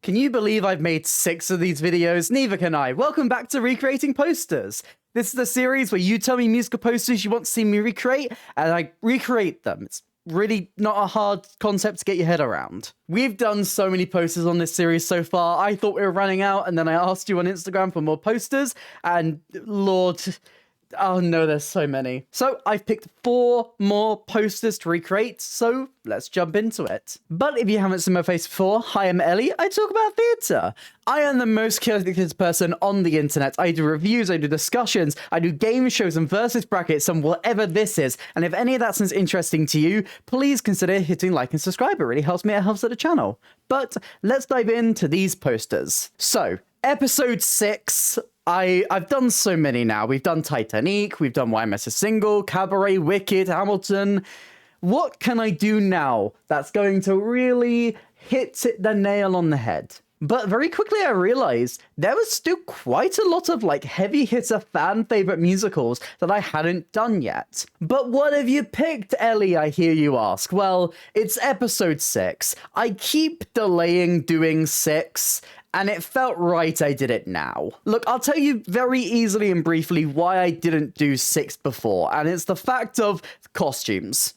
Can you believe I've made 6 of these videos? Neither can I. Welcome back to Recreating Posters. This is the series where you tell me musical posters you want to see me recreate, and I recreate them. It's really not a hard concept to get your head around. We've done so many posters on this series so far. I thought we were running out, and then I asked you on Instagram for more posters, and Lord... oh no, there's so many. So I've picked 4 more posters to recreate, so let's jump into it. But if you haven't seen my face before, hi, I'm Ellie. I talk about theatre. I am the most chaotic person on the internet. I do reviews, I do discussions, I do game shows and versus brackets and whatever this is. And if any of that sounds interesting to you, please consider hitting like and subscribe. It really helps me, it helps the channel. But let's dive into these posters. So, episode 6... I've done so many now. We've done Titanic, we've done Why I'm a Single, Cabaret, Wicked, Hamilton. What can I do now that's going to really hit the nail on the head? But very quickly I realized there was still quite a lot of like heavy hitter fan favorite musicals that I hadn't done yet. But what have you picked, Ellie, I hear you ask? Well, it's episode 6. I keep delaying doing 6. And it felt right I did it now. Look, I'll tell you very easily and briefly why I didn't do 6 before, and it's the fact of costumes.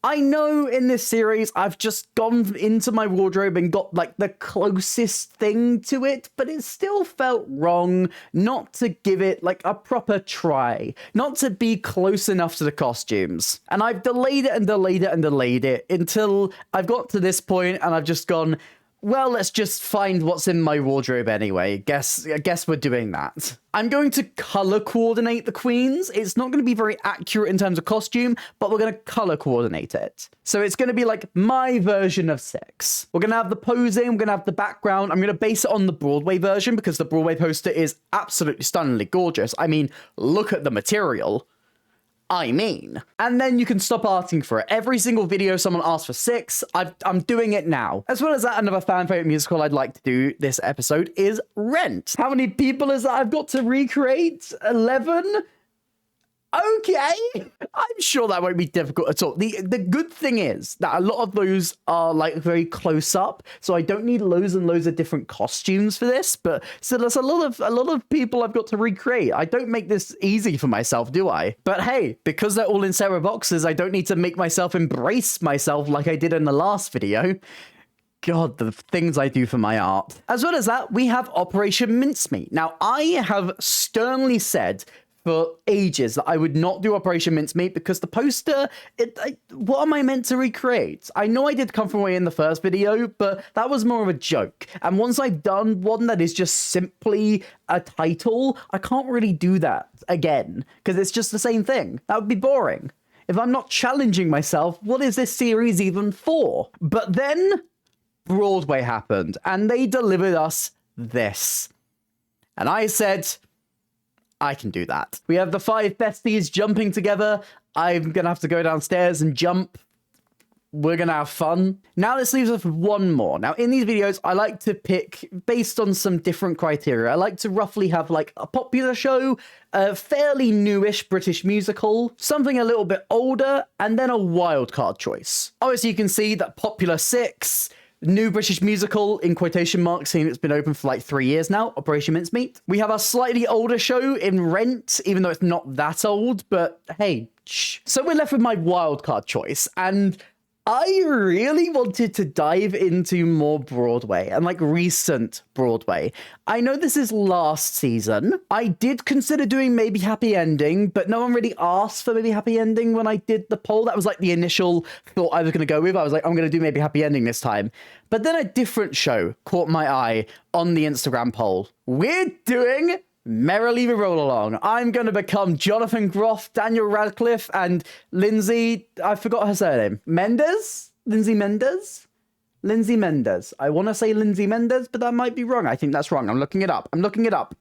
I know in this series I've just gone into my wardrobe and got like the closest thing to it, but it still felt wrong not to give it like a proper try, not to be close enough to the costumes. And I've delayed it and delayed it and delayed it until I've got to this point and I've just gone, well, let's just find what's in my wardrobe anyway. I guess we're doing that. I'm going to color coordinate the queens. It's not going to be very accurate in terms of costume, but we're going to color coordinate it. So it's going to be like my version of 6. We're going to have the posing, we're going to have the background. I'm going to base it on the Broadway version because the Broadway poster is absolutely stunningly gorgeous. I mean, look at the material. And then you can stop asking for it. Every single video someone asks for 6, I'm doing it now. As well as that, another fan favorite musical I'd like to do this episode is Rent. How many people is that I've got to recreate? 11? Okay, I'm sure that won't be difficult at all. The good thing is that a lot of those are like very close up, so I don't need loads and loads of different costumes for this. But so there's a lot of people I've got to recreate. I don't make this easy for myself, do I? But hey, because they're all in separate boxes, I don't need to make myself embrace myself like I did in the last video. God, the things I do for my art. As well as that, we have Operation Mincemeat. Now, I have sternly said for ages that I would not do Operation Mincemeat because the poster, what am I meant to recreate? I know I did Come From Away in the first video, but that was more of a joke. And once I've done one that is just simply a title, I can't really do that again because it's just the same thing. That would be boring. If I'm not challenging myself, what is this series even for? But then Broadway happened and they delivered us this. And I said, I can do that. We have the 5 besties jumping together. I'm gonna have to go downstairs and jump. We're gonna have fun. Now this leaves us with one more. Now in these videos, I like to pick based on some different criteria. I like to roughly have like a popular show, a fairly newish British musical, something a little bit older, and then a wildcard choice. Obviously you can see that popular 6, new British musical, in quotation marks, seeing it's been open for like 3 years now, Operation Mincemeat. We have a slightly older show in Rent, even though it's not that old, but hey, shh. So we're left with my wildcard choice, and I really wanted to dive into more Broadway and like recent Broadway. I know this is last season. I did consider doing Maybe Happy Ending, but no one really asked for Maybe Happy Ending when I did the poll. That was like the initial thought I was going to go with. I was like, I'm going to do Maybe Happy Ending this time. But then a different show caught my eye on the Instagram poll. We're doing Merrily We Roll Along. I'm going to become Jonathan Groff, Daniel Radcliffe, and Lindsay, I forgot her surname. Mendez? Lindsay Mendez? Lindsay Mendez. I want to say Lindsay Mendez, but that might be wrong. I think that's wrong. I'm looking it up.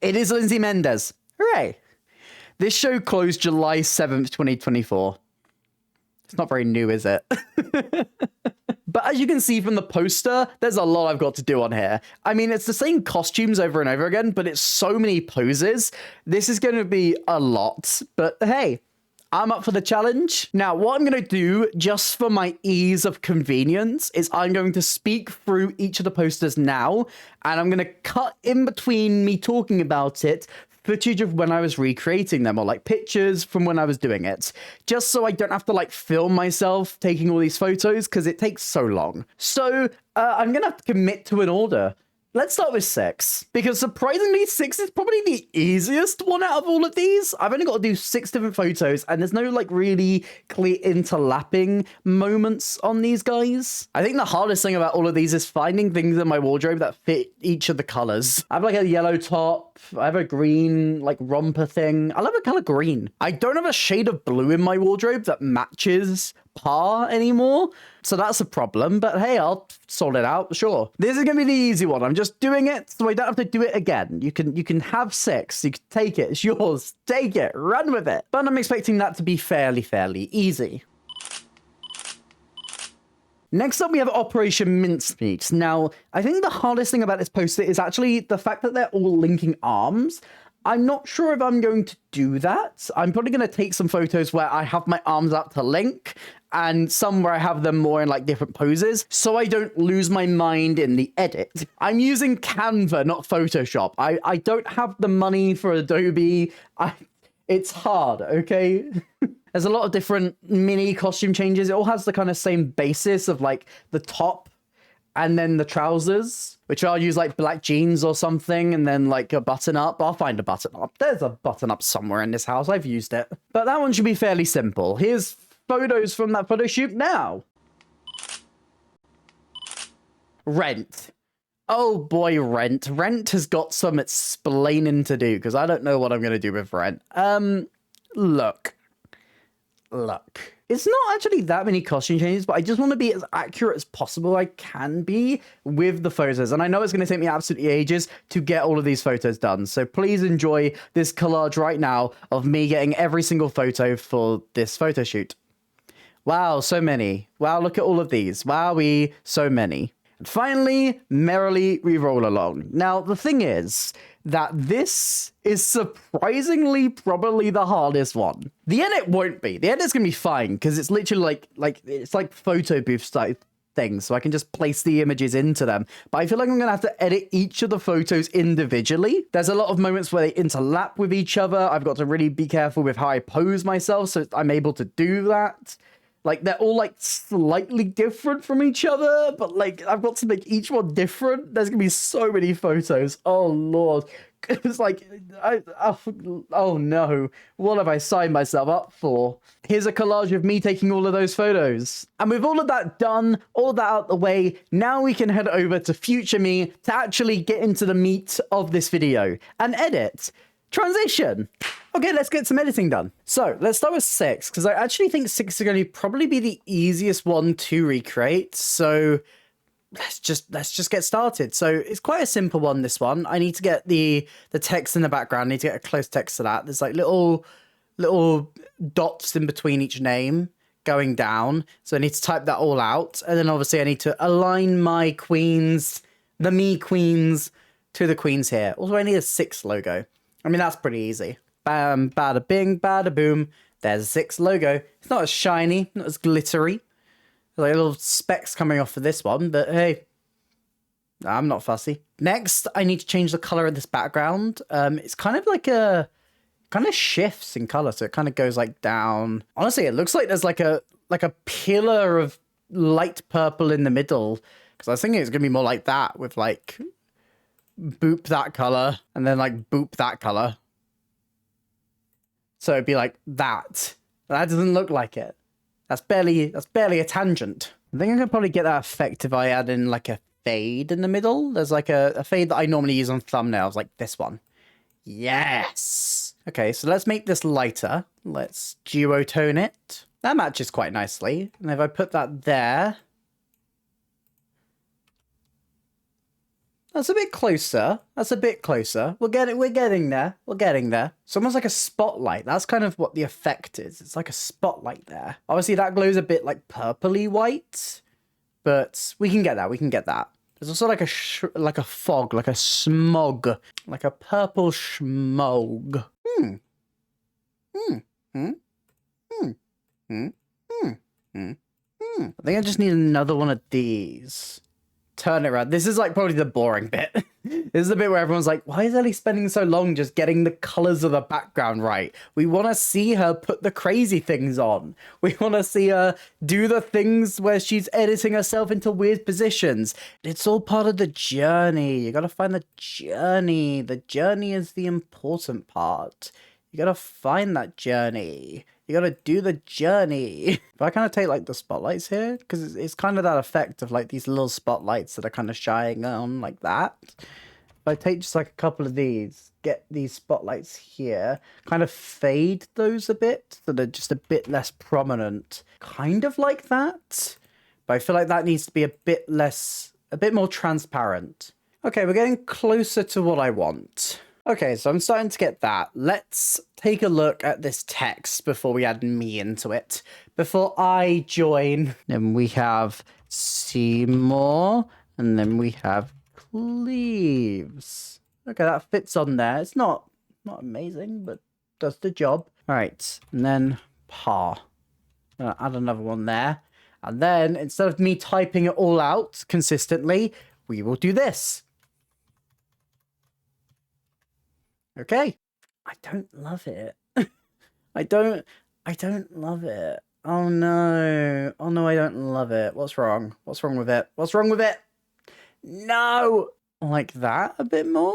It is Lindsay Mendez. Hooray. This show closed July 7th, 2024. It's not very new, is it? But as you can see from the poster, there's a lot I've got to do on here. I mean, it's the same costumes over and over again, but it's so many poses. This is going to be a lot, but hey, I'm up for the challenge. Now, what I'm going to do, just for my ease of convenience, is I'm going to speak through each of the posters now, and I'm going to cut in between me talking about it footage of when I was recreating them, or like pictures from when I was doing it, just so I don't have to like film myself taking all these photos because it takes so long. So I'm gonna have to commit to an order. Let's start with 6, because surprisingly 6 is probably the easiest one out of all of these. I've only got to do 6 different photos, and there's no like really clear interlapping moments on these guys. I think the hardest thing about all of these is finding things in my wardrobe that fit each of the colors. I have like a yellow top, I have a green like romper thing. I love the color green. I don't have a shade of blue in my wardrobe that matches par anymore, so that's a problem, but hey, I'll sort it out, sure. This is gonna be the easy one. I'm just doing it so I don't have to do it again. You can have 6, you can take it, it's yours, take it, run with it. But I'm expecting that to be fairly easy. Next up, we have Operation Mincemeat. Now, I think the hardest thing about this poster is actually the fact that they're all linking arms. I'm not sure if I'm going to do that. I'm probably going to take some photos where I have my arms out to link, and some where I have them more in like different poses, so I don't lose my mind in the edit. I'm using Canva, not Photoshop. I don't have the money for Adobe. It's hard, okay? There's a lot of different mini costume changes. It all has the kind of same basis of like the top and then the trousers, which I'll use like black jeans or something, and then like a button up. I'll find a button up. There's a button up somewhere in this house. I've used it. But that one should be fairly simple. Here's photos from that photo shoot now. Rent. Oh boy, Rent. Rent has got some explaining to do, because I don't know what I'm going to do with Rent. Look. It's not actually that many costume changes, but I just want to be as accurate as possible I can be with the photos. And I know it's going to take me absolutely ages to get all of these photos done. So please enjoy this collage right now of me getting every single photo for this photo shoot. Wow, so many. Wow, look at all of these. Wowee, so many. And finally, Merrily, we roll along. Now, the thing is that this is surprisingly probably the hardest one. The edit won't be. The edit's gonna be fine, because it's literally it's like photo booth type things, so I can just place the images into them. But I feel like I'm gonna have to edit each of the photos individually. There's a lot of moments where they interlap with each other. I've got to really be careful with how I pose myself, so I'm able to do that. Like, they're all, like, slightly different from each other, but, like, I've got to make each one different. There's gonna be so many photos. Oh, Lord. It's like, oh, no. What have I signed myself up for? Here's a collage of me taking all of those photos. And with all of that done, all that out the way, now we can head over to future me to actually get into the meat of this video and edit. Transition. Okay, let's get some editing done. So let's start with 6, because I actually think 6 is going to probably be the easiest one to recreate. So let's just get started. So it's quite a simple one, this one. I need to get the text in the background. I need to get a close text to that. There's like little dots in between each name going down. So I need to type that all out. And then obviously I need to align my queens, the me queens, to the queens here. Also, I need a 6 logo. I mean, that's pretty easy. Bam, bada bing, bada boom. There's a 6 logo. It's not as shiny, not as glittery. There's like little specks coming off of this one, but hey, I'm not fussy. Next, I need to change the color of this background. It's kind of like kind of shifts in color, so it kind of goes like down. Honestly, it looks like there's like a pillar of light purple in the middle, because I was thinking it's gonna be more like that, with like boop that color and then like boop that color. So it'd be like that. That doesn't look like it. That's barely a tangent. I think I could probably get that effect if I add in like a fade in the middle. There's like a fade that I normally use on thumbnails, like this one. Yes. Okay, so let's make this lighter. Let's duotone it. That matches quite nicely. And if I put that there, that's a bit closer. That's a bit closer. We're getting there. We're getting there. It's almost like a spotlight. That's kind of what the effect is. It's like a spotlight there. Obviously, that glows a bit like purpley white, but we can get that. We can get that. There's also like a fog, like a smog, like a purple smog. Hmm. Hmm. Hmm. Hmm. I think I just need another one of these. Turn it around. This is like probably the boring bit. This is the bit where everyone's like, why is Ellie spending so long just getting the colors of the background right? We want to see her put the crazy things on. We want to see her do the things where she's editing herself into weird positions. It's all part of the journey. You got to find the journey. The journey is the important part. You got to find that journey. You gotta do the journey. If I kind of take like the spotlights here, because it's kind of that effect of like these little spotlights that are kind of shining on like that. If I take just like a couple of these, get these spotlights here, kind of fade those a bit so they're just a bit less prominent. Kind of like that. But I feel like that needs to be a bit less, a bit more transparent. Okay, we're getting closer to what I want. Okay, so I'm starting to get that. Let's take a look at this text before we add me into it. Before I join, then we have Seymour, and then we have Cleves. Okay, that fits on there. It's not amazing, but does the job. All right, and then Pa. Add another one there. And then, instead of me typing it all out consistently, we will do this. Okay. I don't love it. I don't love it. Oh no. Oh no, I don't love it. What's wrong? What's wrong with it? What's wrong with it? No! Like that a bit more?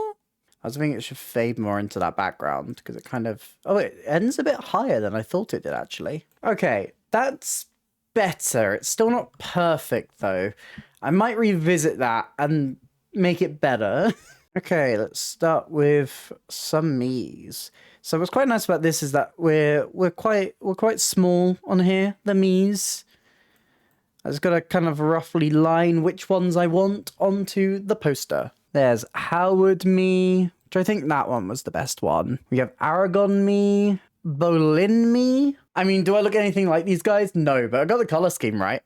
I was thinking it should fade more into that background because it kind of... Oh, it ends a bit higher than I thought it did, actually. Okay, that's better. It's still not perfect, though. I might revisit that and make it better. Okay, let's start with some me's. So what's quite nice about this is that we're quite small on here, the me's. I just gotta kind of roughly line which ones I want onto the poster. There's Howard me, which I think that one was the best one. We have Aragon me, Bolin me. I mean, do I look anything like these guys? No, but I got the color scheme right.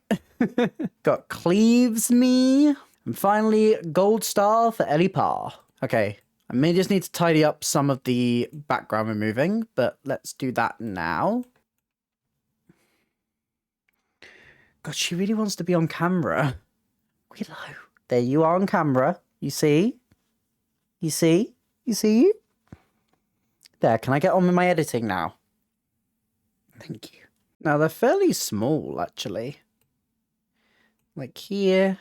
Got Cleves me. And finally, gold star for Ellie Parr. Okay, I may just need to tidy up some of the background removing, but let's do that now. God, she really wants to be on camera. Willow. There you are on camera. You see? You see? You see? There, can I get on with my editing now? Thank you. Now, they're fairly small, actually. Like here.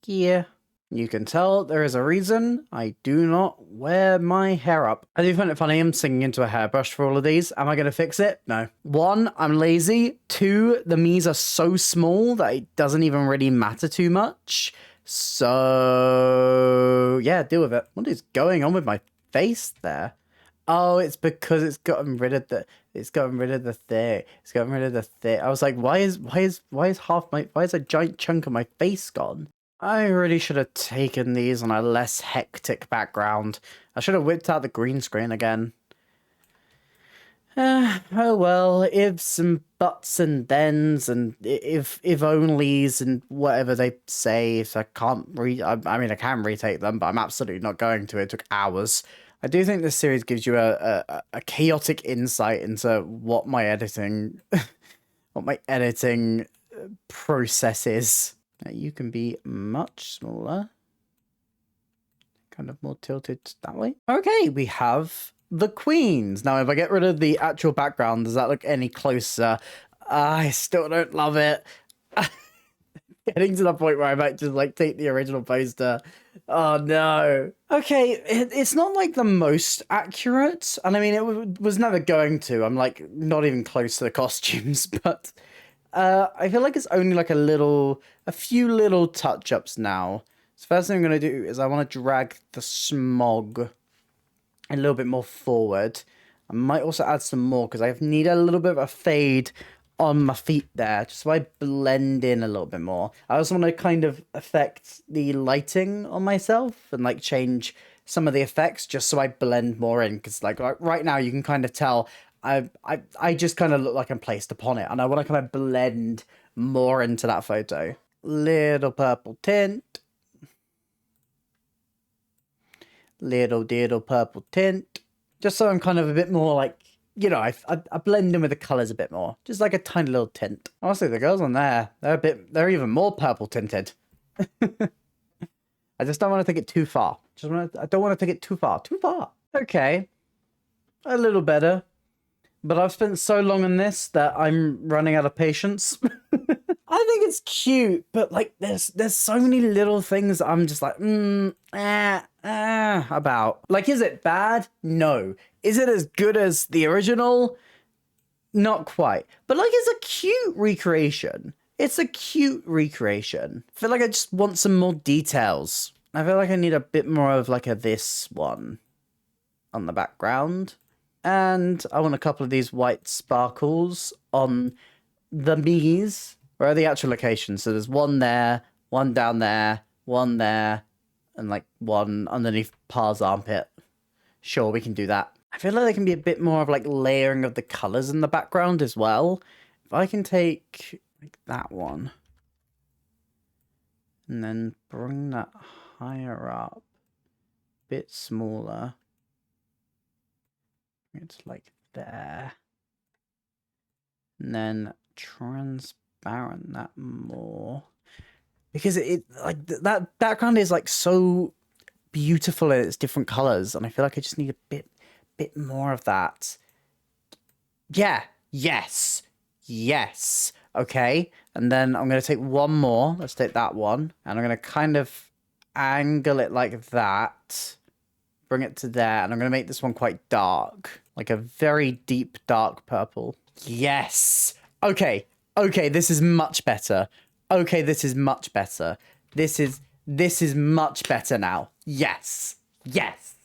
Here. You can tell there is a reason I do not wear my hair up. I do find it funny I'm singing into a hairbrush for all of these. Am I going to fix it? No. 1, I'm lazy. 2, the me's are so small that it doesn't even really matter too much. So, yeah, deal with it. What is going on with my face there? Oh, it's because it's gotten rid of the thing. It's gotten rid of the thing. I was like, why is a giant chunk of my face gone? I really should have taken these on a less hectic background. I should have whipped out the green screen again. Oh well, ifs and buts and thens and if onlys and whatever they say. If I can't I mean, I can retake them, but I'm absolutely not going to. It took hours. I do think this series gives you a chaotic insight into what my editing, what my editing process is. You can be much smaller. Kind of more tilted that way. Okay, we have the queens. Now, if I get rid of the actual background, does that look any closer? I still don't love it. Getting to the point where I might just like take the original poster. Oh no. Okay, it's not like the most accurate. And I mean, it was never going to. I'm like not even close to the costumes, but... I feel like it's only like a few little touch-ups now. So first thing I'm going to do is I want to drag the smog a little bit more forward. I might also add some more because I need a little bit of a fade on my feet there, just so I blend in a little bit more. I also want to kind of affect the lighting on myself and like change some of the effects just so I blend more in, because like right now you can kind of tell I just kind of look like I'm placed upon it, and I want to kind of blend more into that photo. Little purple tint. Little purple tint. Just so I'm kind of a bit more like you know, I blend in with the colors a bit more, just like a tiny little tint. Honestly, the girls on there, they're even more purple tinted. I just don't want to take it too far. I don't want to take it too far. Too far. Okay, a little better. But I've spent so long on this that I'm running out of patience. I think it's cute, but like there's so many little things I'm just like, about. Like, is it bad? No. Is it as good as the original? Not quite. But like, it's a cute recreation. It's a cute recreation. I feel like I just want some more details. I feel like I need a bit more of like a this one on the background. And I want a couple of these white sparkles on the knees. Where are the actual locations? So there's one there, one down there, one there, and like one underneath Par's armpit. Sure, we can do that. I feel like there can be a bit more of like layering of the colors in the background as well. If I can take like that one and then bring that higher up, a bit smaller. It's like there. And then transparent that more. Because it like that background is like so beautiful in its different colors, and I feel like I just need a bit more of that. Yeah, yes. Okay. And then I'm gonna take one more. Let's take that one. And I'm gonna kind of angle it like that. Bring it to there, and I'm going to make this one quite dark. Like a very deep dark purple. Yes! Okay, this is much better. This is much better now. Yes!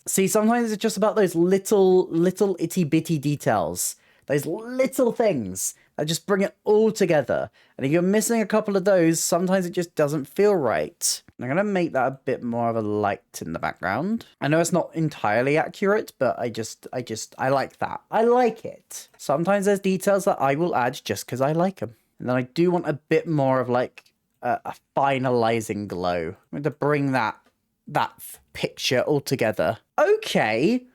See, sometimes it's just about those little itty bitty details. Those little things that just bring it all together. And if you're missing a couple of those, sometimes it just doesn't feel right. I'm going to make that a bit more of a light in the background. I know it's not entirely accurate, but I like that. I like it. Sometimes there's details that I will add just because I like them. And then I do want a bit more of like a finalizing glow. I'm going to bring that picture all together. Okay.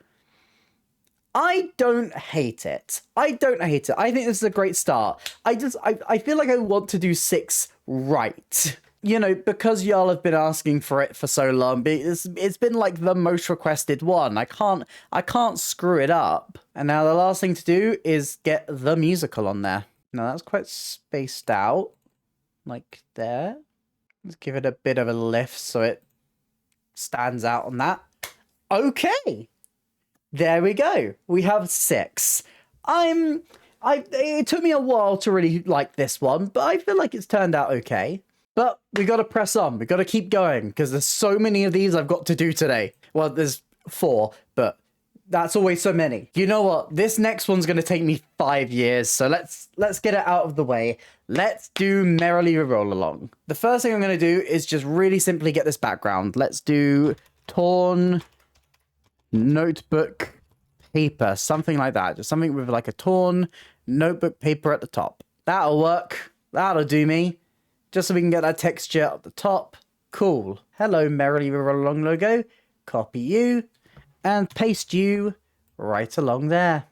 I don't hate it. I think this is a great start. I feel like I want to do 6 right. You know, because y'all have been asking for it for so long, it's been like the most requested one. I can't screw it up. And now the last thing to do is get the musical on there. Now that's quite spaced out, like there. Let's give it a bit of a lift so it stands out on that. Okay, there we go. We have 6. It took me a while to really like this one, but I feel like it's turned out okay. But we got to press on. We got to keep going because there's so many of these I've got to do today. Well, there's 4, but that's always so many. You know what? This next one's going to take me 5 years. So let's get it out of the way. Let's do Merrily Roll Along. The first thing I'm going to do is just really simply get this background. Let's do torn notebook paper, something like that. Just something with like a torn notebook paper at the top. That'll work. That'll do me. Just so we can get that texture at the top. Cool. Hello, Merrily Roll Along logo. Copy you and paste you right along there.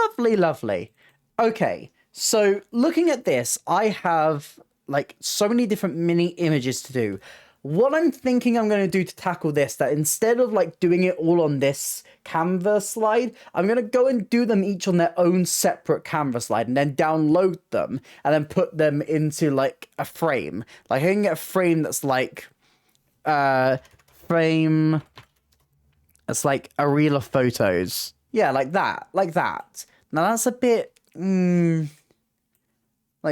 Lovely. Okay, so looking at this, I have like so many different mini images to do. What I'm thinking I'm going to do to tackle this, that instead of like doing it all on this canvas slide, I'm going to go and do them each on their own separate canvas slide and then download them and then put them into like a frame. Like I can get a frame that's like frame that's like a reel of photos. Yeah, like that. Now that's a bit like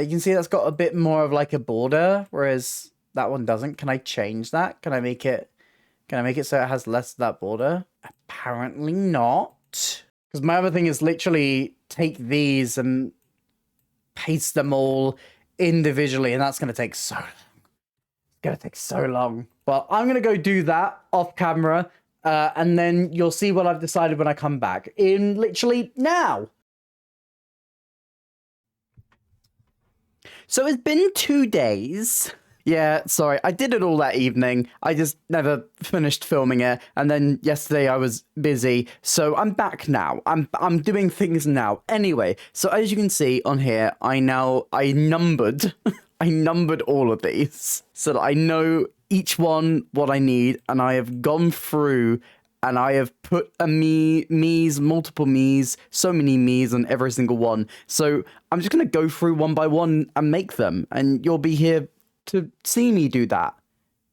you can see that's got a bit more of like a border, whereas that one doesn't. Can I change that? Can I make it so it has less of that border? Apparently not. Because my other thing is literally take these and paste them all individually, and that's going to take so long. It's going to take so long. But I'm going to go do that off camera, and then you'll see what I've decided when I come back in literally now. So it's been 2 days. Yeah, sorry. I did it all that evening. I just never finished filming it. And then yesterday I was busy. So I'm back now. I'm doing things now. Anyway, so as you can see on here, I numbered I numbered all of these so that I know each one what I need, and I have gone through and I have put a me's, multiple me's, so many me's on every single one. So I'm just going to go through one by one and make them, and you'll be here to see me do that.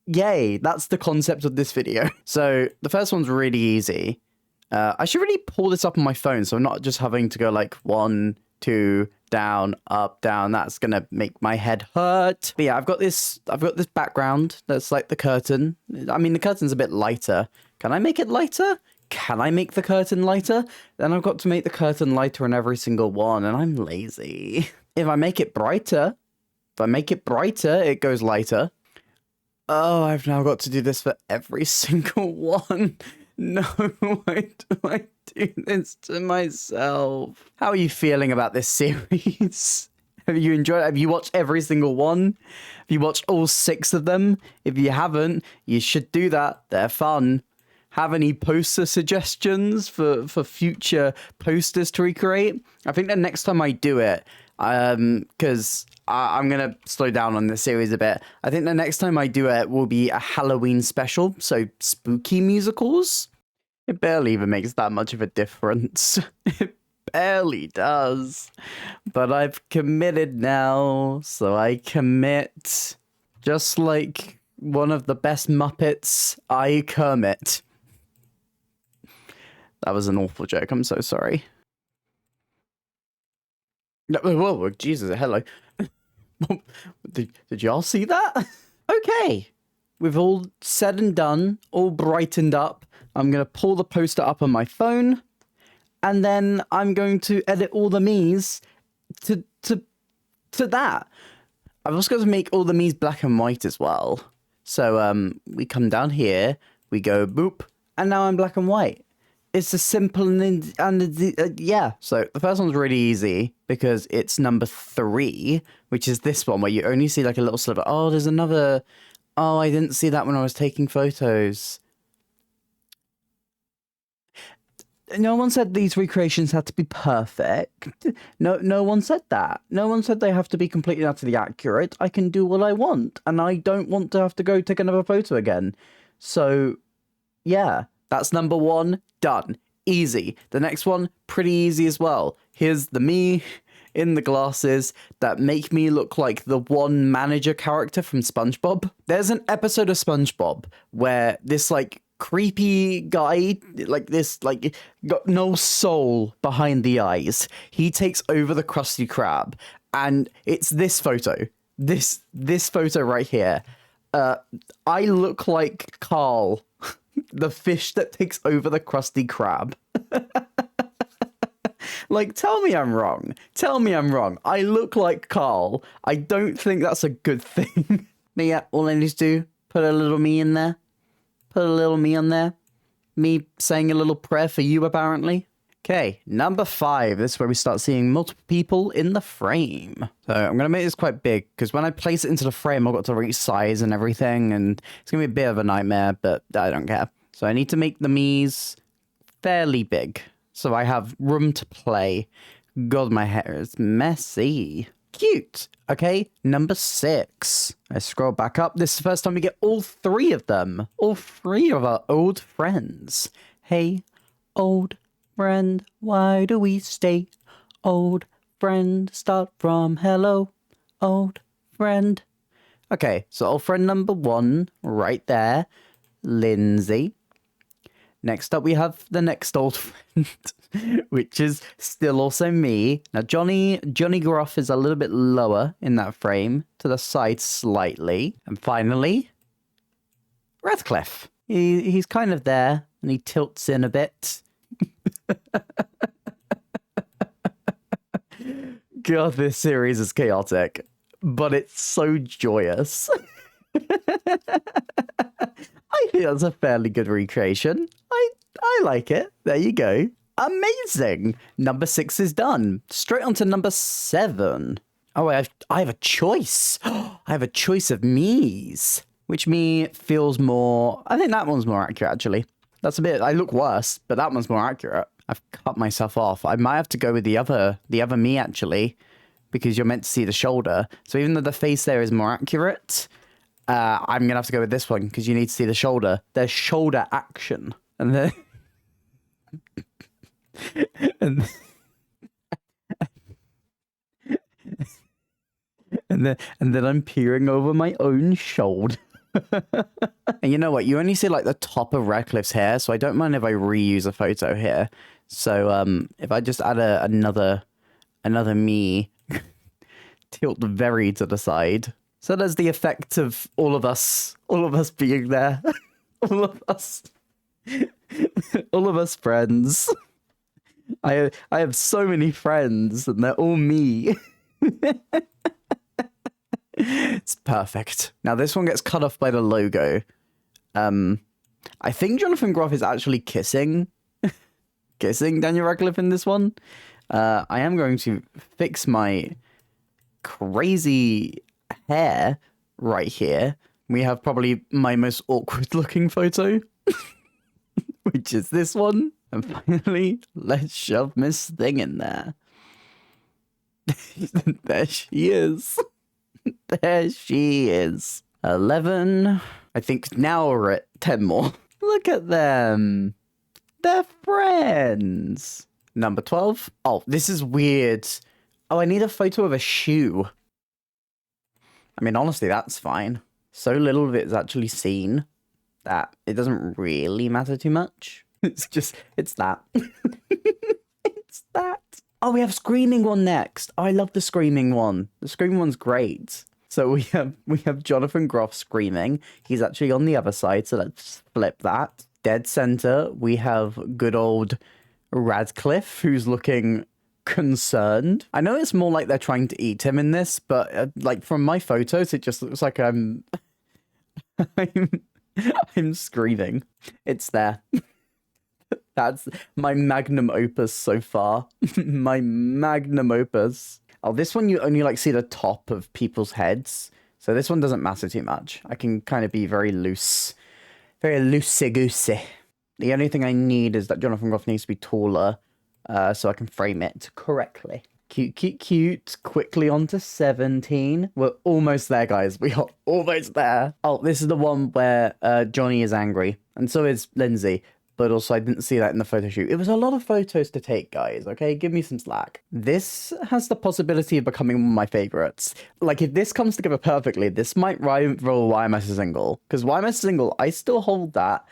Yay, that's the concept of this video. So the first one's really easy. I should really pull this up on my phone so I'm not just having to go like 1, 2, down, up, down. That's gonna make my head hurt. But yeah, I've got this background that's like the curtain. I mean, the curtain's a bit lighter. Can I make it lighter? Can I make the curtain lighter? Then I've got to make the curtain lighter on every single one, and I'm lazy. If I make it brighter, it goes lighter. Oh, I've now got to do this for every single one. No, why do I do this to myself? How are you feeling about this series? Have you enjoyed it? Have you watched every single one? Have you watched all 6 of them? If you haven't, you should do that. They're fun. Have any poster suggestions for future posters to recreate? I think the next time I do it, because I'm going to slow down on this series a bit. I think the next time I do it will be a Halloween special, so spooky musicals. It barely even makes that much of a difference. It barely does. But I've committed now, so I commit. Just like one of the best Muppets, I Kermit. That was an awful joke, I'm so sorry. Whoa, Jesus, hello. Did y'all see that? Okay, we've all said and done, all brightened up. I'm going to pull the poster up on my phone, and then I'm going to edit all the me's to that. I've also got to make all the me's black and white as well. So we come down here, we go boop, and now I'm black and white. It's as simple yeah. So the first one's really easy because it's number 3, which is this one where you only see like a little sliver. Oh, there's another. Oh, I didn't see that when I was taking photos. No one said these recreations had to be perfect. No one said that. No one said they have to be completely and utterly accurate. I can do what I want, and I don't want to have to go take another photo again. So, yeah. That's number 1, done. Easy. The next one, pretty easy as well. Here's the me in the glasses that make me look like the one manager character from SpongeBob. There's an episode of SpongeBob where this, like, creepy guy, like this, like, got no soul behind the eyes. He takes over the Krusty Krab, and it's this photo. This photo right here. I look like Carl. The fish that takes over the Krusty Krab. Like, tell me I'm wrong. Tell me I'm wrong. I look like Carl. I don't think that's a good thing. But yeah, all I need to do, put a little me in there. Put a little me on there. Me saying a little prayer for you, apparently. Okay, number 5. This is where we start seeing multiple people in the frame. So I'm going to make this quite big, because when I place it into the frame, I've got to resize and everything, and it's going to be a bit of a nightmare, but I don't care. So I need to make the me's fairly big, so I have room to play. God, my hair is messy. Cute. Okay, number 6. I scroll back up. This is the first time we get all 3 of them. All 3 of our old friends. Hey, old friend, why do we stay? Old friend, start from hello. Old friend. Okay, so old friend number 1, right there. Lindsay. Next up, we have the next old friend, which is still also me. Now, Johnny Gough is a little bit lower in that frame, to the side slightly. And finally, Radcliffe. He's kind of there, and he tilts in a bit. God, this series is chaotic, but it's so joyous. I think that's a fairly good recreation. I like it. There you go. Amazing. Number 6 is done. Straight on to number 7. Oh, I have a choice. I have a choice of me's. Which me feels more... I think that one's more accurate, actually. That's a bit... I look worse, but that one's more accurate. I've cut myself off. I might have to go with the other me, actually, because you're meant to see the shoulder. So even though the face there is more accurate, I'm going to have to go with this one because you need to see the shoulder. There's shoulder action. And then... and then I'm peering over my own shoulder. And you know what? You only see like the top of Radcliffe's hair, so I don't mind if I reuse a photo here. So if I just add another me, tilt very to the side. So there's the effect of all of us being there. all of us friends. I have so many friends, and they're all me. It's perfect. Now this one gets cut off by the logo. I think Jonathan Groff is actually kissing Daniel Radcliffe in this one. I am going to fix my crazy hair right here. We have probably my most awkward looking photo, which is this one. And finally, let's shove Miss Thing in there. There she is. There she is. 11. I think now we're at 10 more. Look at them. They're friends. Number 12. Oh, this is weird. Oh, I need a photo of a shoe. I mean, honestly, that's fine. So little of it is actually seen that it doesn't really matter too much. It's that. It's that. Oh, we have Screaming one next. Oh, I love the Screaming one. The Screaming one's great. So we have Jonathan Groff screaming. He's actually on the other side, so let's flip that. Dead center, we have good old Radcliffe, who's looking concerned. I know it's more like they're trying to eat him in this, but like from my photos, it just looks like I'm screaming. It's there. That's my magnum opus so far. My magnum opus. Oh, this one you only like see the top of people's heads. So this one doesn't matter too much. I can kind of be very loose. Very loosey-goosey. The only thing I need is that Jonathan Groff needs to be taller so I can frame it correctly. Cute, cute, cute. Quickly on to 17. We're almost there, guys. We are almost there. Oh, this is the one where Johnny is angry. And so is Lindsay. But also, I didn't see that in the photo shoot. It was a lot of photos to take, guys, okay? Give me some slack. This has the possibility of becoming one of my favorites. Like, if this comes together perfectly, this might rival YMS Single. Because YMS Single, I still hold that.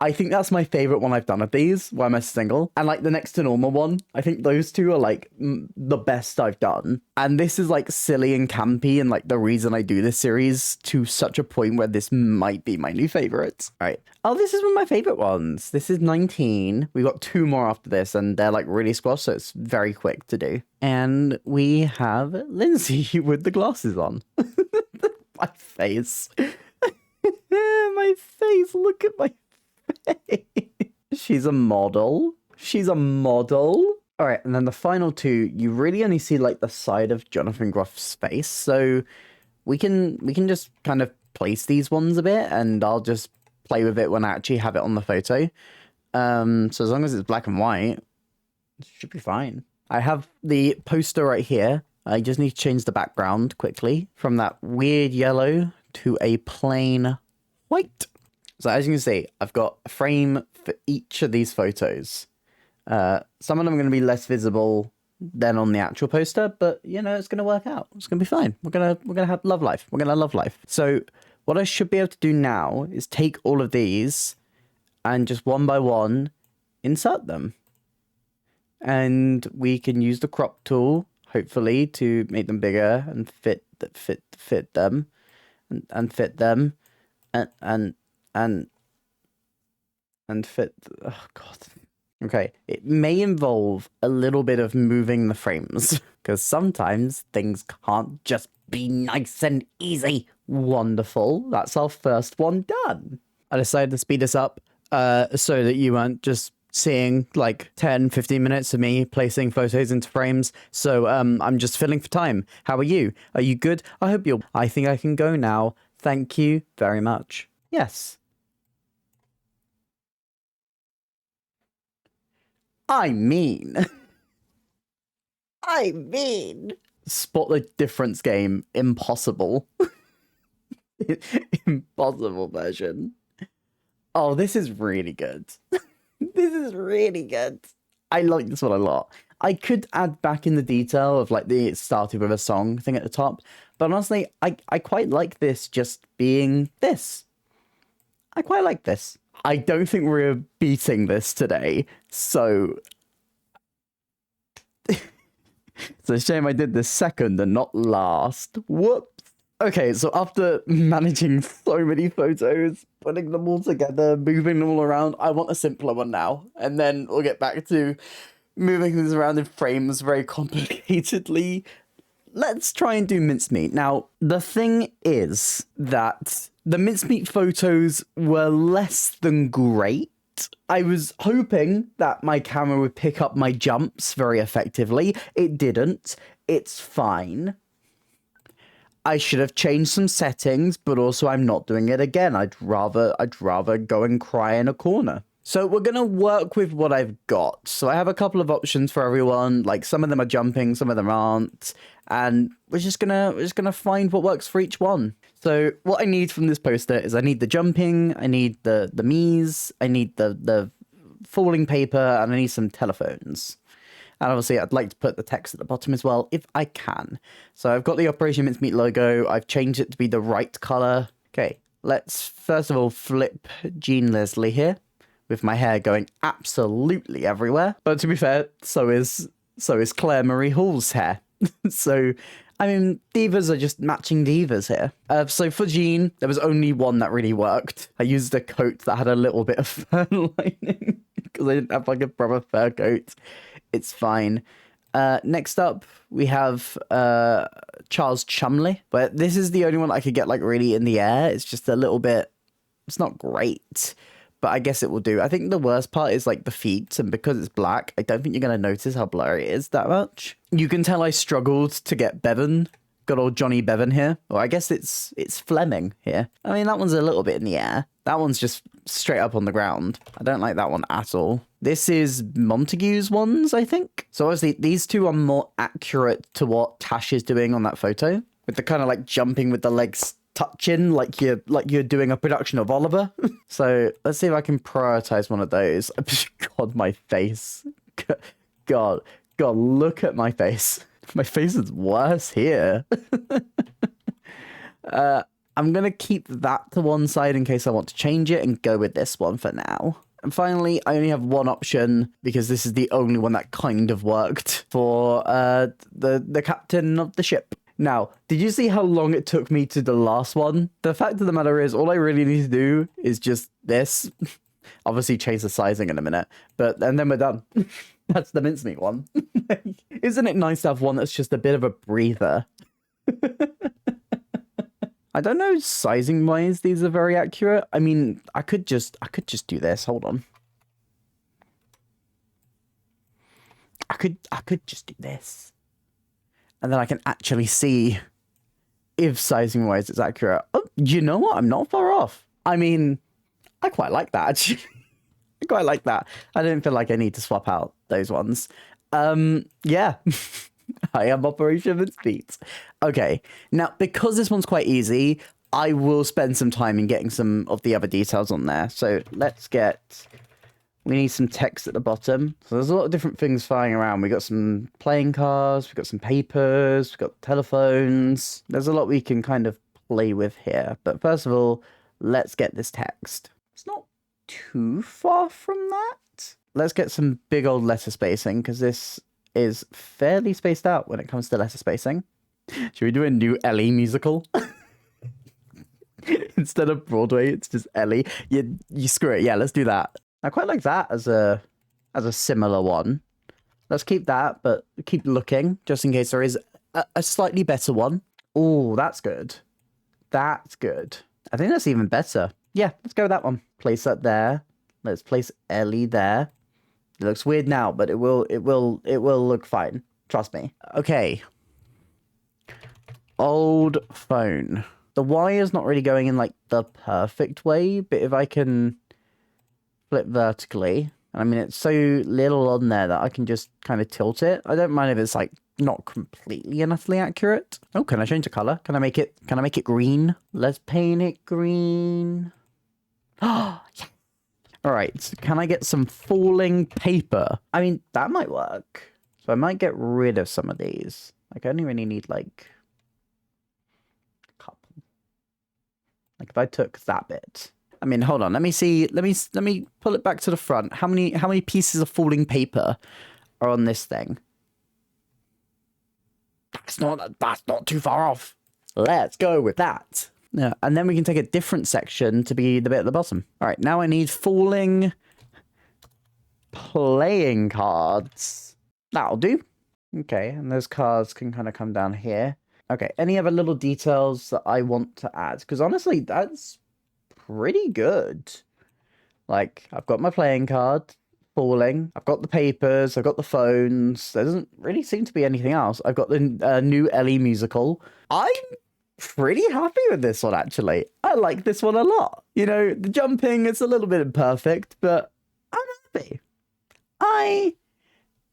I think that's my favorite one I've done of these, YMS Single. And, like, the next to normal one, I think those two are, like, the best I've done. And this is, like, silly and campy and, like, the reason I do this series to such a point where this might be my new favorite. All right. Oh, this is one of my favorite ones. This is 19. We've got 2 more after this, and they're, like, really squash, so it's very quick to do. And we have Lindsay with the glasses on. My face. My face. Look at my face. She's a model. She's a model. All right, and then the final 2, you really only see like the side of Jonathan Groff's face. So we can just kind of place these ones a bit, and I'll just play with it when I actually have it on the photo. So as long as it's black and white, it should be fine. I have the poster right here. I just need to change the background quickly from that weird yellow to a plain white. So as you can see, I've got a frame for each of these photos. Some of them are going to be less visible than on the actual poster, but you know, it's going to work out. It's going to be fine. We're going to have love life. We're going to love life. So what I should be able to do now is take all of these and just one by one insert them. And we can use the crop tool, hopefully, to make them bigger and fit them and fit them and fit. Oh god. Okay, it may involve a little bit of moving the frames because sometimes things can't just be nice and easy. Wonderful. That's our first one done. I decided to speed this up so that you weren't just seeing like 10, 15 minutes of me placing photos into frames. So I'm just filling for time. How are you? Are you good? I hope you're... I think I can go now. Thank you very much. Yes. I mean... Spot the difference game. Impossible. Impossible version. Oh, this is really good. This is really good. I like this one a lot. I could add back in the detail of like the started with a song thing at the top, but honestly, I quite like this just being this. I quite like this. I don't think we're beating this today, so... It's a shame I did this second and not last. Whoops. Okay, so after managing so many photos, putting them all together, moving them all around, I want a simpler one now. And then we'll get back to moving things around in frames very complicatedly. Let's try and do Mincemeat. Now, the thing is that the Mincemeat photos were less than great. I was hoping that my camera would pick up my jumps very effectively. It didn't. It's fine. I should have changed some settings, but also I'm not doing it again. I'd rather go and cry in a corner. So we're gonna work with what I've got. So I have a couple of options for everyone. Like some of them are jumping, some of them aren't, and we're just gonna find what works for each one. So what I need from this poster is I need the jumping, I need the me's, I need the falling paper, and I need some telephones. And obviously, I'd like to put the text at the bottom as well, if I can. So I've got the Operation Mincemeat logo. I've changed it to be the right color. Okay, let's first of all flip Jean Leslie here, with my hair going absolutely everywhere. But to be fair, so is Claire Marie Hall's hair. So, I mean, divas are just matching divas here. So for Jean, there was only one that really worked. I used a coat that had a little bit of fur lining, because I didn't have like a proper fur coat. It's fine. Next up, we have Charles Chumley. But this is the only one I could get like really in the air. It's just a little bit... It's not great, but I guess it will do. I think the worst part is like the feet, and because it's black, I don't think you're going to notice how blurry it is that much. You can tell I struggled to get Bevan. Got old Johnny Bevan here. Well, I guess it's Fleming here. I mean, that one's a little bit in the air. That one's just straight up on the ground. I don't like that one at all. This is Montague's ones, I think. So obviously these two are more accurate to what Tash is doing on that photo, with the kind of like jumping with the legs touching like you're doing a production of Oliver. So let's see if I can prioritize one of those. God, my face. God, look at my face. My face is worse here. I'm going to keep that to one side in case I want to change it and go with this one for now. And finally, I only have one option because this is the only one that kind of worked for the captain of the ship. Now, did you see how long it took me to the last one? The fact of the matter is, all I really need to do is just this. Obviously, change the sizing in a minute, and then we're done. That's the Mincemeat one. Isn't it nice to have one that's just a bit of a breather? I don't know, sizing wise, these are very accurate. I mean, I could just do this. Hold on. I could just do this. And then I can actually see if sizing wise it's accurate. Oh, you know what? I'm not far off. I mean, I quite like that, actually. I quite like that. I didn't feel like I need to swap out those ones. Yeah. I am Operation Mincemeat. Okay, now because this one's quite easy, I will spend some time in getting some of the other details on there. So we need some text at the bottom. So there's a lot of different things flying around. We got some playing cards, we got some papers, we got telephones. There's a lot we can kind of play with here. But first of all, let's get this text. It's not too far from that. Let's get some big old letter spacing, because this is fairly spaced out when it comes to letter spacing. Should we do a new Ellie musical? Instead of Broadway, it's just Ellie. You screw it. Yeah, let's do that. I quite like that as a similar one. Let's keep that, but keep looking just in case there is a slightly better one. Oh, that's good. That's good. I think that's even better. Yeah, let's go with that one. Place that there. Let's place Ellie there. It looks weird now, but it will look fine. Trust me. Okay. Old phone. The wire's not really going in like the perfect way, but if I can flip vertically, I mean, it's so little on there that I can just kind of tilt it. I don't mind if it's like not completely and utterly accurate. Oh, can I change the color? Can I make it green? Let's paint it green. Oh, yeah. All right. So can I get some falling paper? I mean, that might work. So I might get rid of some of these. Like, I only really need like a couple. Like if I took that bit. I mean, hold on. Let me see. Let me pull it back to the front. How many pieces of falling paper are on this thing? That's not too far off. Let's go with that. Yeah, and then we can take a different section to be the bit at the bottom. All right, now I need falling playing cards. That'll do. Okay, and those cards can kind of come down here. Okay, any other little details that I want to add? Because honestly, that's pretty good. Like, I've got my playing card falling. I've got the papers. I've got the phones. There doesn't really seem to be anything else. I've got the new Ellie musical. I'm pretty happy with this one, actually. I like this one a lot. You know, the jumping, it's a little bit imperfect, but I'm happy. I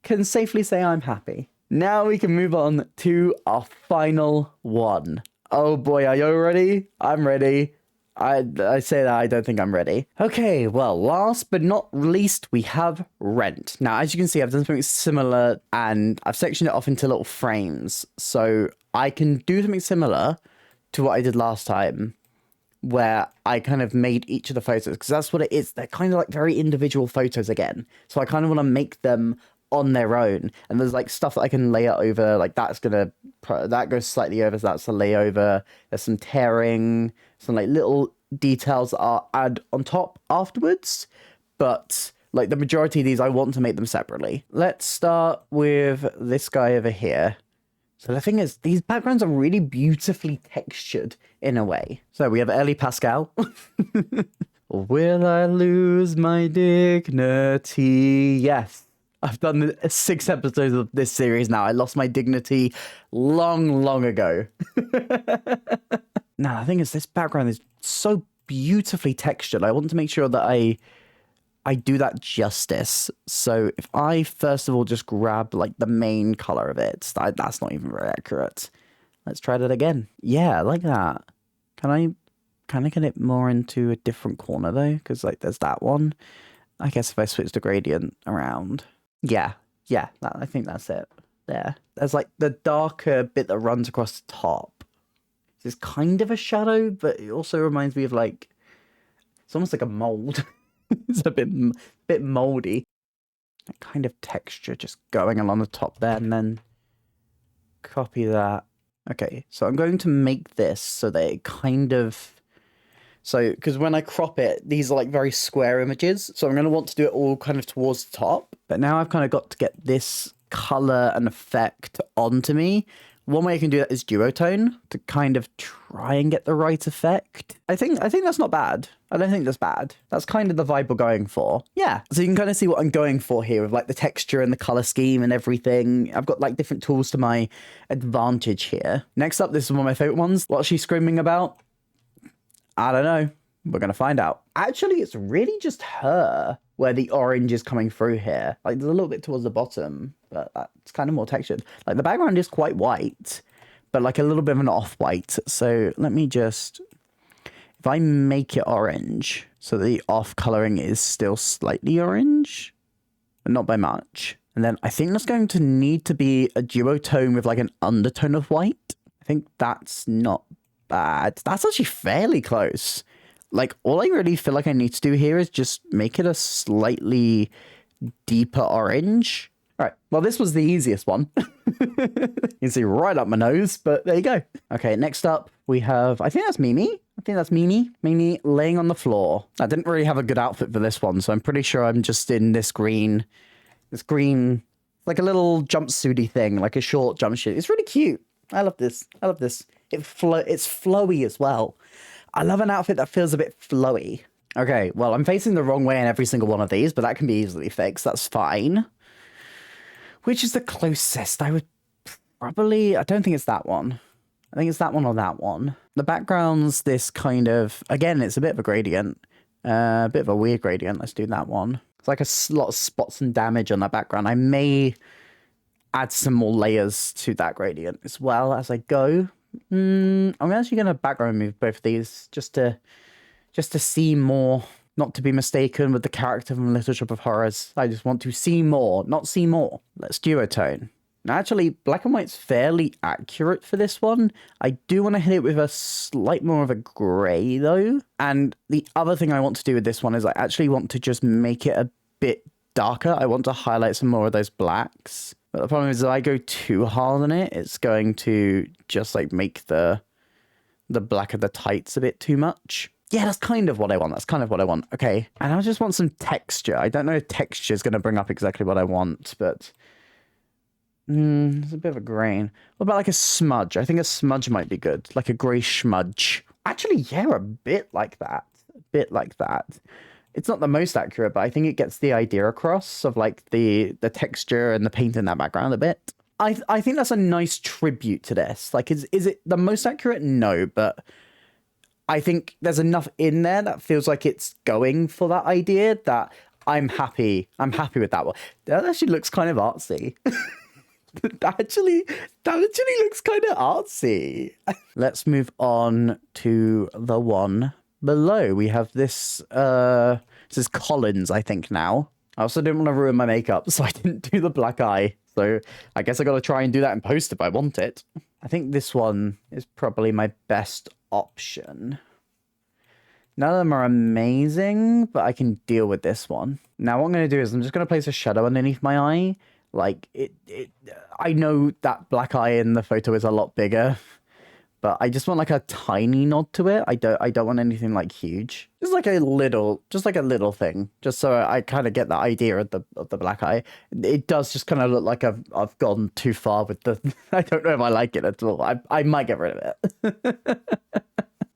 can safely say I'm happy. Now we can move on to our final one. Oh boy, are you ready? I'm ready. I say that I don't think I'm ready. Okay, well, last but not least, we have rent. Now, as you can see, I've done something similar and I've sectioned it off into little frames. So I can do something similar to what I did last time, where I kind of made each of the photos, because that's what it is. They're kind of like very individual photos again. So I kind of want to make them on their own. And there's like stuff that I can layer over, like that goes slightly over, so that's a layover. There's some tearing, some like little details that are add on top afterwards, but like the majority of these I want to make them separately. Let's start with this guy over here. So the thing is, these backgrounds are really beautifully textured in a way. So we have Ellie Pascal. Will I lose my dignity? Yes. I've done 6 episodes of this series now. I lost my dignity long ago. Now, the thing is, this background is so beautifully textured. I want to make sure that I do that justice. So if I, first of all, just grab, like, the main color of it, that's not even very accurate. Let's try that again. Yeah, like that. Can I get it more into a different corner, though? Because, like, there's that one. I guess if I switch the gradient around. Yeah, I think that's it. There. There's, like, the darker bit that runs across the top. It's kind of a shadow, but it also reminds me of, like, it's almost like a mold. It's a bit moldy. That kind of texture just going along the top there, and then copy that. Okay, so I'm going to make this so that it kind of... So, because when I crop it, these are like very square images. So I'm going to want to do it all kind of towards the top. But now I've kind of got to get this color and effect onto me. One way I can do that is duotone to kind of try and get the right effect. I think that's not bad. I don't think that's bad. That's kind of the vibe we're going for. Yeah. So you can kind of see what I'm going for here with like the texture and the color scheme and everything. I've got like different tools to my advantage here. Next up, this is one of my favorite ones. What's she screaming about? I don't know. We're going to find out. Actually, it's really just her where the orange is coming through here. Like, there's a little bit towards the bottom, but it's kind of more textured. Like, the background is quite white, but like a little bit of an off-white. So let me just... If I make it orange, so the off-coloring is still slightly orange, but not by much. And then I think that's going to need to be a duotone with like an undertone of white. I think that's not bad. That's actually fairly close. Like, all I really feel like I need to do here is just make it a slightly deeper orange. All right, well, this was the easiest one. You can see right up my nose, but there you go. Okay, next up, we have, I think that's Mimi. Mimi laying on the floor. I didn't really have a good outfit for this one, so I'm pretty sure I'm just in this green, like a little jumpsuity thing, like a short jumpsuit. It's really cute. I love this. It's flowy as well. I love an outfit that feels a bit flowy. Okay, well, I'm facing the wrong way in every single one of these, but that can be easily fixed. That's fine. Which is the closest? I would probably... I don't think it's that one. I think it's that one or that one. The background's this kind of... Again, it's a bit of a gradient. A bit of a weird gradient. Let's do that one. It's like a lot of spots and damage on that background. I may add some more layers to that gradient as well as I go. I'm actually going to background move both of these just to see more, not to be mistaken with the character from Little Shop of Horrors. I just want to see more, not see more. Let's duotone. Now, actually, black and white's fairly accurate for this one. I do want to hit it with a slight more of a grey, though. And the other thing I want to do with this one is I actually want to just make it a bit darker. I want to highlight some more of those blacks. But the problem is if I go too hard on it, it's going to just like make the black of the tights a bit too much. Yeah, that's kind of what I want. That's kind of what I want. Okay, and I just want some texture. I don't know if texture is going to bring up exactly what I want, but... it's a bit of a grain. What about like a smudge? I think a smudge might be good. Like a grey smudge. Actually, yeah, a bit like that. A bit like that. It's not the most accurate, but I think it gets the idea across of like the texture and the paint in that background a bit. I think that's a nice tribute to this. Like, is it the most accurate? No, but I think there's enough in there that feels like it's going for that idea that I'm happy. I'm happy with that one. That actually looks kind of artsy. That actually looks kind of artsy. Let's move on to the one below. We have this, this is Collins, I think, now. I also didn't want to ruin my makeup, so I didn't do the black eye. So I guess I got to try and do that in post if I want it. I think this one is probably my best option. None of them are amazing, but I can deal with this one. Now what I'm going to do is I'm just going to place a shadow underneath my eye. Like, I know that black eye in the photo is a lot bigger, but I just want like a tiny nod to it. I don't want anything like huge. Just like a little thing, just so I kind of get the idea of the black eye. It does just kind of look like I've gone too far with the. I don't know if I like it at all. I might get rid of it.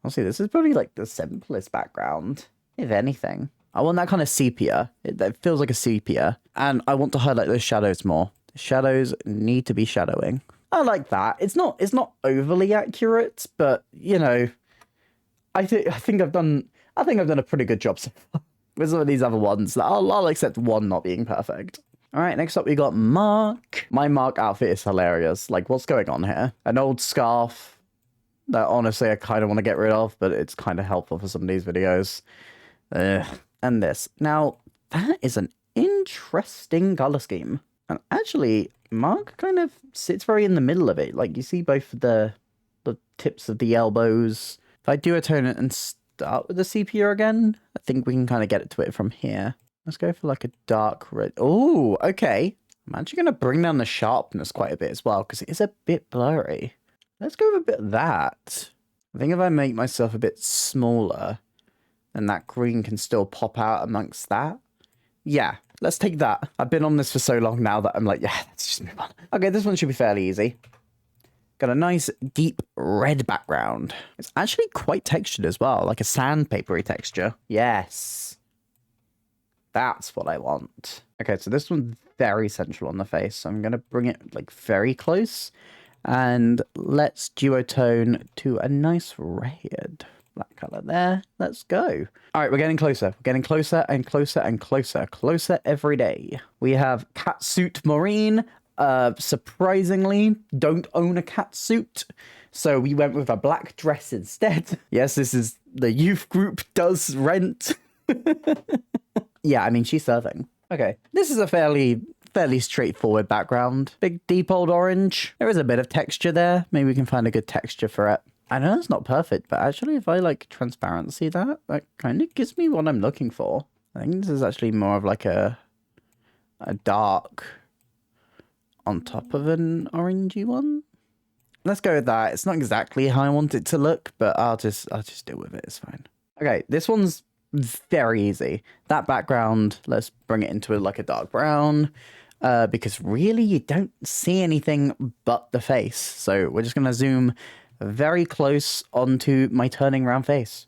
I'll see. This is probably like the simplest background, if anything. I want that kind of sepia. It feels like a sepia. And I want to highlight those shadows more. The shadows need to be shadowing. I like that. It's not overly accurate, but you know, I think I've done a pretty good job so far with some of these other ones. I'll accept one not being perfect. All right, next up we got Mark. My Mark outfit is hilarious. Like, what's going on here? An old scarf that honestly I kind of want to get rid of, but it's kind of helpful for some of these videos. And this. Now, that is an interesting color scheme. And actually, Mark kind of sits very in the middle of it. Like, you see both the tips of the elbows. If I duotone it and start with the sepia again, I think we can kind of get it to it from here. Let's go for like a dark red. Oh, okay. I'm actually going to bring down the sharpness quite a bit as well, because it is a bit blurry. Let's go with a bit of that. I think if I make myself a bit smaller, and that green can still pop out amongst that. Yeah, let's take that. I've been on this for so long now that I'm like, yeah, let's just move on. Okay, this one should be fairly easy. Got a nice deep red background. It's actually quite textured as well, like a sandpapery texture. Yes. That's what I want. Okay, so this one's very central on the face. So I'm going to bring it like very close. And let's duotone to a nice red. That color there. Let's go. All right, we're getting closer. We're getting closer and closer and closer. Closer every day. We have Catsuit Maureen. Surprisingly, don't own a catsuit. So we went with a black dress instead. Yes, this is the youth group does rent. Yeah, I mean, she's serving. Okay, this is a fairly straightforward background. Big, deep old orange. There is a bit of texture there. Maybe we can find a good texture for it. I know it's not perfect, but actually if I like transparency that kind of gives me what I'm looking for. I think this is actually more of like a dark on top of an orangey one. Let's go with that. It's not exactly how I want it to look, but I'll just deal with it. It's fine. Okay, this one's very easy. That background, let's bring it into like a dark brown. Because really you don't see anything but the face. So we're just going to zoom very close onto my turning round face.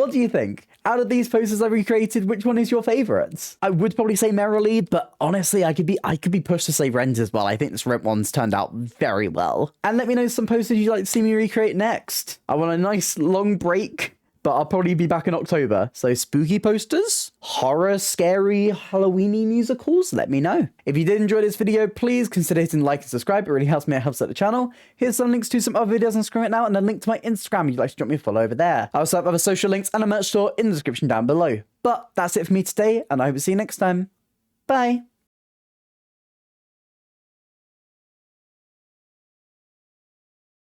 What do you think? Out of these posters I recreated, which one is your favorite? I would probably say Merrily, but honestly, I could be pushed to say Rent as well. I think this Rent one's turned out very well. And let me know some posters you'd like to see me recreate next. I want a nice long break, but I'll probably be back in October. So spooky posters, horror, scary, Halloweeny musicals, let me know. If you did enjoy this video, please consider hitting like and subscribe. It really helps me, it helps out the channel. Here's some links to some other videos on screen right now and a link to my Instagram if you'd like to drop me a follow over there. I also have other social links and a merch store in the description down below. But that's it for me today, and I hope to see you next time. Bye.